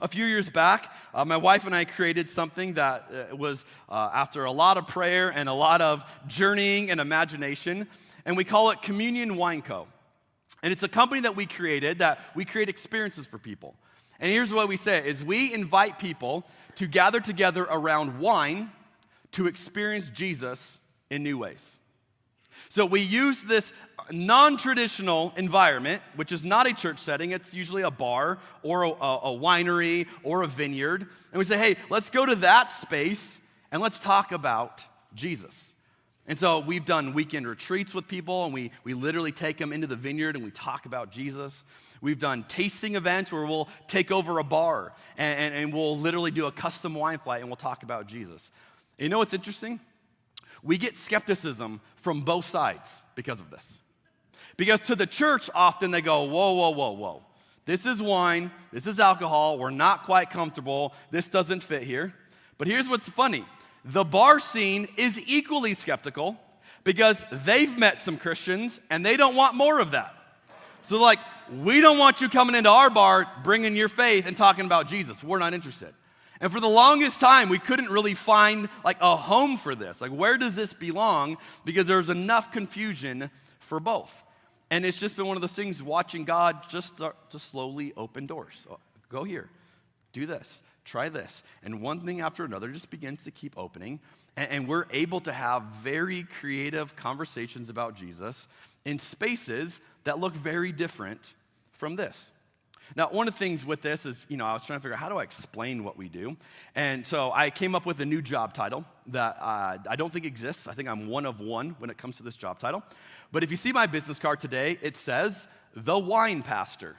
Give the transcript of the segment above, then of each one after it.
A few years back, my wife and I created something that was after a lot of prayer and a lot of journeying and imagination, and we call it communionwineco. And it's a company that we created that we create experiences for people. And here's what we say, is we invite people to gather together around wine to experience Jesus in new ways. So we use this non-traditional environment, which is not a church setting. It's usually a bar or a winery or a vineyard. And we say, hey, let's go to that space and let's talk about Jesus. And so we've done weekend retreats with people, and we literally take them into the vineyard and we talk about Jesus. We've done tasting events where we'll take over a bar and we'll literally do a custom wine flight and we'll talk about Jesus. And you know what's interesting? We get skepticism from both sides because of this. Because to the church, often they go, whoa, whoa, whoa, whoa. This is wine, this is alcohol, we're not quite comfortable, this doesn't fit here. But here's what's funny. The bar scene is equally skeptical because they've met some Christians and they don't want more of that. So like, we don't want you coming into our bar, bringing your faith and talking about Jesus. We're not interested. And for the longest time, we couldn't really find like a home for this. Like, where does this belong? Because there's enough confusion for both. And it's just been one of those things, watching God just start to slowly open doors. So, go here, do this, try this. And one thing after another just begins to keep opening. And we're able to have very creative conversations about Jesus in spaces that look very different from this. Now, one of the things with this is, I was trying to figure out how do I explain what we do. And so I came up with a new job title that I don't think exists. I think I'm one of one when it comes to this job title. But if you see my business card today, it says, the wine pastor.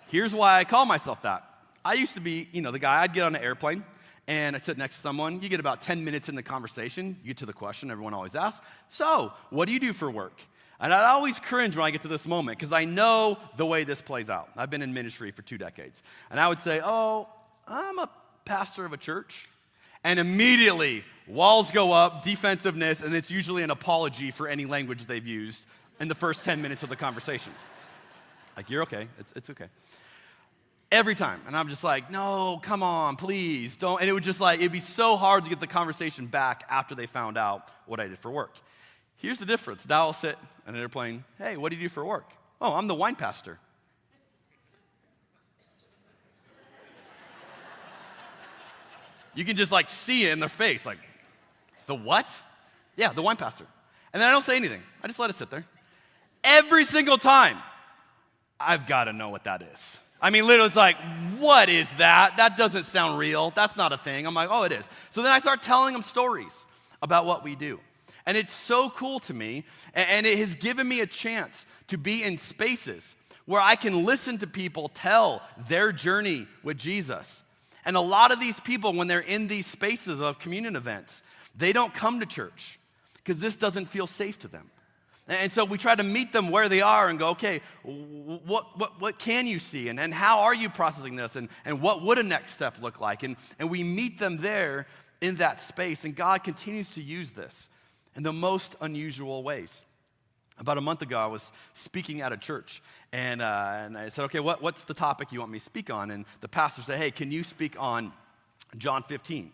Here's why I call myself that. I used to be, the guy, I'd get on an airplane, and I'd sit next to someone. You get about 10 minutes in the conversation, you get to the question everyone always asks, so, what do you do for work? And I'd always cringe when I get to this moment because I know the way this plays out. I've been in ministry for 2 decades. And I would say, I'm a pastor of a church. And immediately, walls go up, defensiveness, and it's usually an apology for any language they've used in the first 10 minutes of the conversation. Like, you're okay, it's okay. Every time. And I'm just like, no, come on, please, don't. And it would just it'd be so hard to get the conversation back after they found out what I did for work. Here's the difference. Now I'll sit on an airplane. Hey, what do you do for work? Oh, I'm the wine pastor. You can just see it in their face, the what? Yeah, the wine pastor. And then I don't say anything. I just let it sit there. Every single time, I've got to know what that is. I mean, literally, it's what is that? That doesn't sound real. That's not a thing. I'm like, oh, it is. So then I start telling them stories about what we do. And it's so cool to me, and it has given me a chance to be in spaces where I can listen to people tell their journey with Jesus. And a lot of these people, when they're in these spaces of communion events, they don't come to church because this doesn't feel safe to them. And so we try to meet them where they are and go, okay, what can you see? And how are you processing this? And what would a next step look like? And we meet them there in that space, and God continues to use this in the most unusual ways. About a month ago, I was speaking at a church, and I said, okay, what's the topic you want me to speak on? And the pastor said, hey, can you speak on John 15?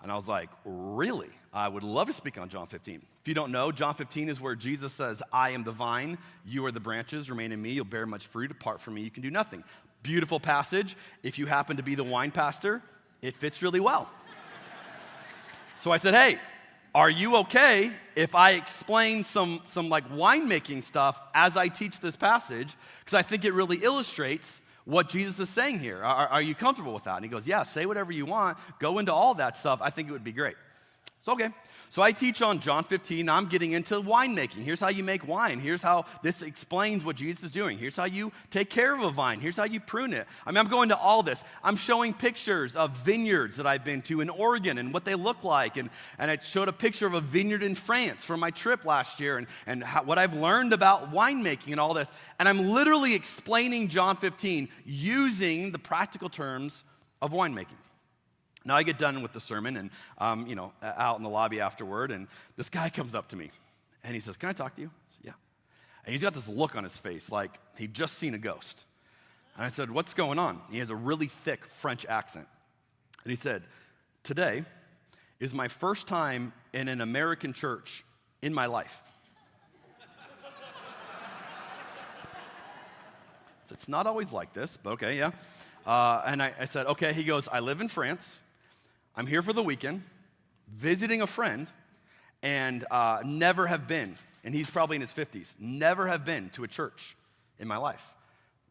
And I was like, really? I would love to speak on John 15. If you don't know, John 15 is where Jesus says, I am the vine, you are the branches, remain in me, you'll bear much fruit, apart from me, you can do nothing. Beautiful passage. If you happen to be the wine pastor, it fits really well. So I said, hey, are you okay if I explain some winemaking stuff as I teach this passage? Because I think it really illustrates what Jesus is saying here. Are you comfortable with that? And he goes, yeah, say whatever you want. Go into all that stuff. I think it would be great. So, okay. So I teach on John 15. I'm getting into winemaking. Here's how you make wine. Here's how this explains what Jesus is doing. Here's how you take care of a vine. Here's how you prune it. I mean, I'm going to all this. I'm showing pictures of vineyards that I've been to in Oregon and what they look like. And I showed a picture of a vineyard in France from my trip last year and what I've learned about winemaking and all this. And I'm literally explaining John 15 using the practical terms of winemaking. Now I get done with the sermon and out in the lobby afterward, and this guy comes up to me and he says, can I talk to you? I said, yeah. And he's got this look on his face like he'd just seen a ghost. And I said, what's going on? He has a really thick French accent. And he said, today is my first time in an American church in my life. So it's not always like this, but okay, yeah. And I said, okay. He goes, I live in France. I'm here for the weekend, visiting a friend, and never have been, and he's probably in his 50s, never have been to a church in my life.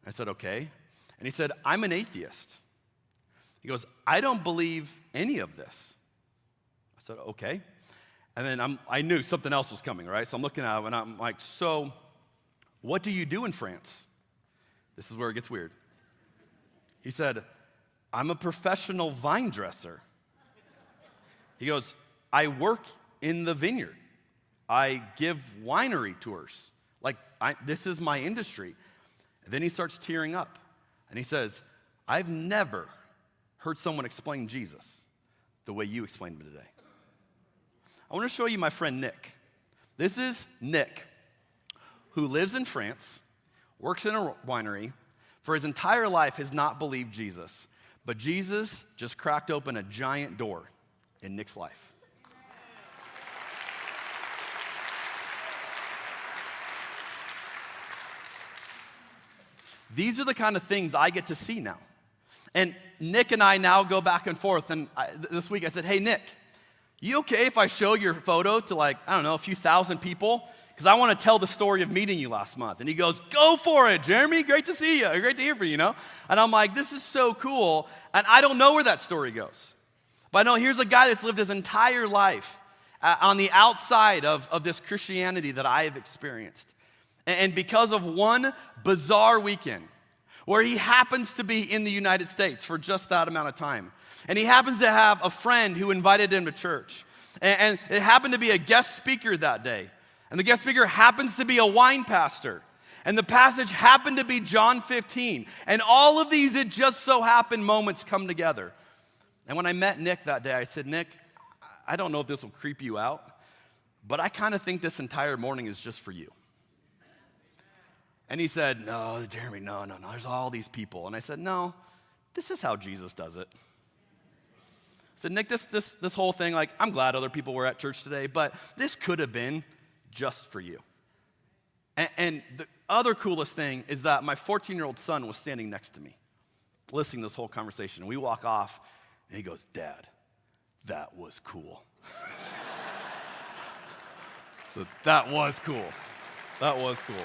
I said, okay. And he said, I'm an atheist. He goes, I don't believe any of this. I said, okay. And then I knew something else was coming, right? So I'm looking at him, and I'm like, so what do you do in France? This is where it gets weird. He said, I'm a professional vine dresser. He goes, I work in the vineyard. I give winery tours. Like, this is my industry. And then he starts tearing up. And he says, I've never heard someone explain Jesus the way you explained him today. I want to show you my friend Nick. This is Nick, who lives in France, works in a winery, for his entire life has not believed Jesus. But Jesus just cracked open a giant door in Nick's life. These are the kind of things I get to see now. And Nick and I now go back and forth. And this week I said, hey, Nick, you okay if I show your photo to a few thousand people? Because I want to tell the story of meeting you last month. And he goes, go for it, Jeremy. Great to see you. Great to hear from you, And I'm like, this is so cool. And I don't know where that story goes. But I know here's a guy that's lived his entire life on the outside of this Christianity that I have experienced. And because of one bizarre weekend where he happens to be in the United States for just that amount of time, and he happens to have a friend who invited him to church, and it happened to be a guest speaker that day, and the guest speaker happens to be a wine pastor, and the passage happened to be John 15, and all of these, it just so happened, moments come together. And when I met Nick that day, I said, Nick, I don't know if this will creep you out, but I kind of think this entire morning is just for you. And he said, no, Jeremy, no, there's all these people. And I said, no, this is how Jesus does it. I said, Nick, this whole thing, I'm glad other people were at church today, but this could have been just for you. And the other coolest thing is that my 14-year-old son was standing next to me, listening to this whole conversation. And we walk off, and he goes, Dad, that was cool. So that was cool. That was cool.